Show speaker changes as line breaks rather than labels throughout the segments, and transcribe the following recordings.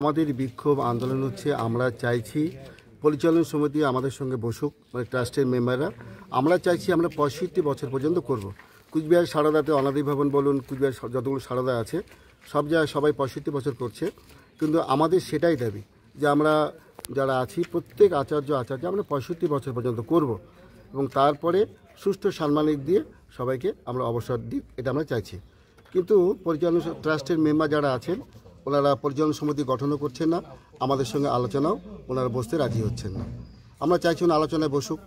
আমাদের বিক্ষোভ আন্দোলন হচ্ছে আমরা চাইছি পরিচালন সমিতি আমাদের সঙ্গে বসুক, মানে ট্রাস্টের মেম্বাররা। আমরা চাইছি আমরা 65 বছর পর্যন্ত করব। কুচবিহার সারদাতে অনাদি ভবন বলুন, কুচবিহার যতগুলো সারদা আছে সব জায়গায় সবাই 65 বছর করছে, কিন্তু আমাদের সেটাই দাবি যে আমরা যারা আছি প্রত্যেক আচার্য আমরা 65 বছর পর্যন্ত করব এবং তারপরে সুষ্ঠু সাম্মানিক দিয়ে সবাইকে আমরা অবসর দিই, এটা আমরা চাইছি। কিন্তু পরিচালন ট্রাস্টের মেম্বার যারা আছেন ওনারা পরিচালন সমিতি গঠনও করছেন না, আমাদের সঙ্গে আলোচনাও ওনারা বসতে রাজি হচ্ছেন না। আমরা চাইছি ওনারা আলোচনায় বসুক,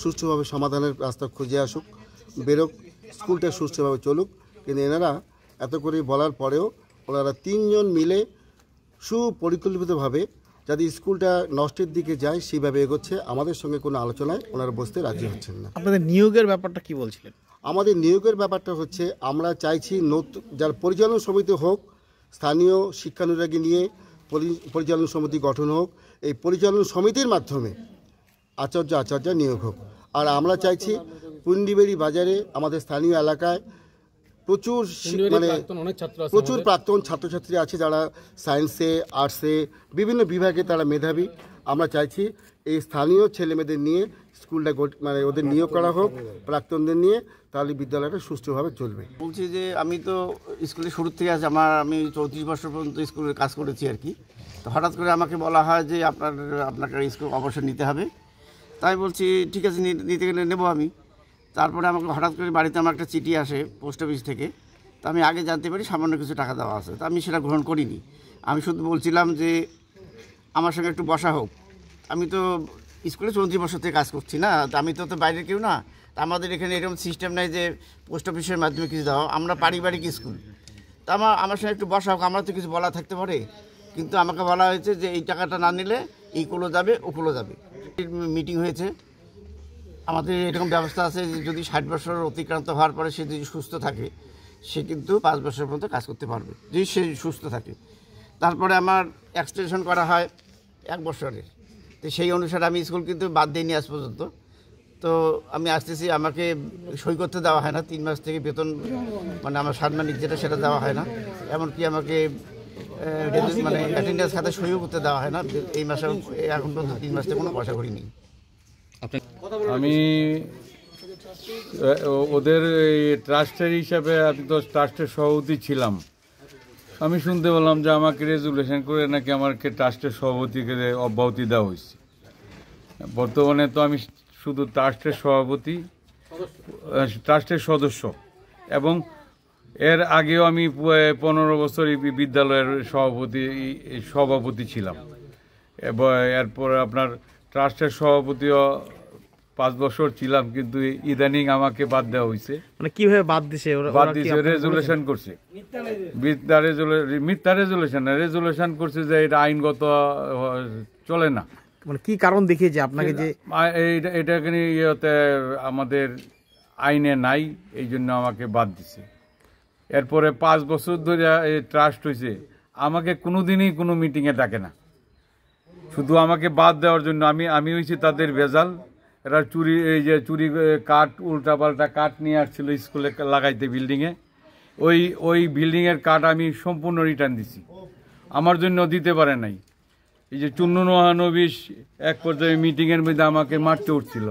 সুষ্ঠুভাবে সমাধানের রাস্তা খুঁজে আসুক, বেরোক, স্কুলটা সুষ্ঠুভাবে চলুক। কিন্তু এনারা এত করে বলার পরেও ওনারা তিনজন মিলে সুপরিকল্পিতভাবে যাতে স্কুলটা নষ্টের দিকে যায় সেইভাবে এগোচ্ছে। আমাদের সঙ্গে কোনো আলোচনায় ওনারা বসতে রাজি হচ্ছেন না।
আপনাদের নিয়োগের ব্যাপারটা কি বলছিলেন?
আমাদের নিয়োগের ব্যাপারটা হচ্ছে আমরা চাইছি নতুন যার পরিচালন সমিতি হোক, স্থানীয় শিক্ষানুরাগী নিয়ে পরিচালন সমিতি গঠন হোক, এই পরিচালন সমিতির মাধ্যমে আচার্য নিয়োগ হোক। আর আমরা চাইছি পুন্ডিবেড়ি বাজারে আমাদের স্থানীয় এলাকায় প্রচুর প্রাক্তন ছাত্রছাত্রী আছে যারা সায়েন্সে, আর্টসে, বিভিন্ন বিভাগে তারা মেধাবী। আমরা চাইছি এই স্থানীয় ছেলেমেয়েদের নিয়ে স্কুলটা মানে ওদের নিয়োগ করা হোক প্রাক্তনদের নিয়ে, তাহলে বিদ্যালয়টা সুষ্ঠুভাবে চলবে।
বলছি যে আমি তো স্কুলে শুরু থেকে আছি, আমি 34 বছর পর্যন্ত স্কুলের কাজ করেছি আর কি। তো হঠাৎ করে আমাকে বলা হয় যে আপনাকে স্কুল অবসর নিতে হবে। তাই বলছি ঠিক আছে, নিতে গেলে নেব আমি। তারপরে আমাকে হঠাৎ করে বাড়িতে আমার একটা চিঠি আসে পোস্ট অফিস থেকে। তো আমি আগে জানতে পারি সামান্য কিছু টাকা দেওয়া আছে, তো আমি সেটা গ্রহণ করিনি। আমি শুধু বলছিলাম যে আমার সঙ্গে একটু বসা হোক। আমি তো স্কুলে 34 বছর থেকে কাজ করছি না, তো আমি তো বাইরের কেউ না। তা আমাদের এখানে এরকম সিস্টেম নাই যে পোস্ট অফিসের মাধ্যমে কিছু দেওয়া, আমরা পারিবারিক স্কুল। তা আমার সঙ্গে একটু বসা হোক, আমরা তো কিছু বলা থাকতে পারে। কিন্তু আমাকে বলা হয়েছে যে এই টাকাটা না নিলে এইগুলো যাবে ওগুলো যাবে। মিটিং হয়েছে, আমাদের এরকম ব্যবস্থা আছে যে যদি 60 বছর অতিক্রান্ত হওয়ার পরে সে যদি সুস্থ থাকে সে কিন্তু 5 বছর পর্যন্ত কাজ করতে পারবে যদি সে সুস্থ থাকে। তারপরে আমার এক্সটেনশন করা হয় 1 বছরের। তো সেই অনুসারে আমি স্কুল কিন্তু বাদ দিইনি আজ পর্যন্ত। তো আমি আসতেছি, আমাকে সই করতে দেওয়া হয় না 3 মাস থেকে বেতন, মানে আমার সাম্মানিক যেটা সেটা দেওয়া হয় না। এমনকি আমাকে মানে অ্যাটেন্ডেন্স খাতে সইও করতে দেওয়া হয় না। এই মাসে এখন পর্যন্ত 3 মাস থেকে কোনো পয়সা করিনি।
আমি ওদের ট্রাস্টের হিসাবে, আমি তো ট্রাস্টের সভাপতি ছিলাম। আমি শুনতে পেলাম যে আমাকে রেজুলেশন করে নাকি আমাকে ট্রাস্টের সভাপতিকে অব্যাহতি দেওয়া হয়েছে। বর্তমানে তো আমি শুধু ট্রাস্টের সভাপতি, ট্রাস্টের সদস্য, এবং এর আগেও আমি 15 বছর বিদ্যালয়ের সভাপতি ছিলাম। এবং এরপর আপনার ট্রাস্টের সভাপতিও 5 বছর ছিলাম, কিন্তু ইদানিং আমাকে বাদ দেওয়া হয়েছে।
মানে কিভাবে বাদ দিছে?
রেজুলেশন করছে, মিথ্যা রেজুলেশন করছে যে এটা আইনগত চলে না।
মানে কি কারণ দেখিয়েছে আপনাকে যে
এটা আমাদের আইনে নাই, এই জন্য আমাকে বাদ দিছে। এরপরে 5 বছর ধরে ট্রাস্ট হয়েছে, আমাকে কোনোদিনই কোনো মিটিংয়ে ডাকে না, শুধু আমাকে বাদ দেওয়ার জন্য। আমি হয়েছি তাদের ভেজাল। এরা চুরি কাঠ, উল্টাপাল্টা কাঠ নিয়ে আসছিল স্কুলে লাগাইতে বিল্ডিংয়ে। ওই বিল্ডিংয়ের কাঠ আমি সম্পূর্ণ রিটার্ন দিছি, আমার জন্য দিতে পারে নাই। এই যে চুন্নু নহানবিশ এক পর্যায়ে মিটিংয়ের মধ্যে আমাকে মারতে উঠছিল।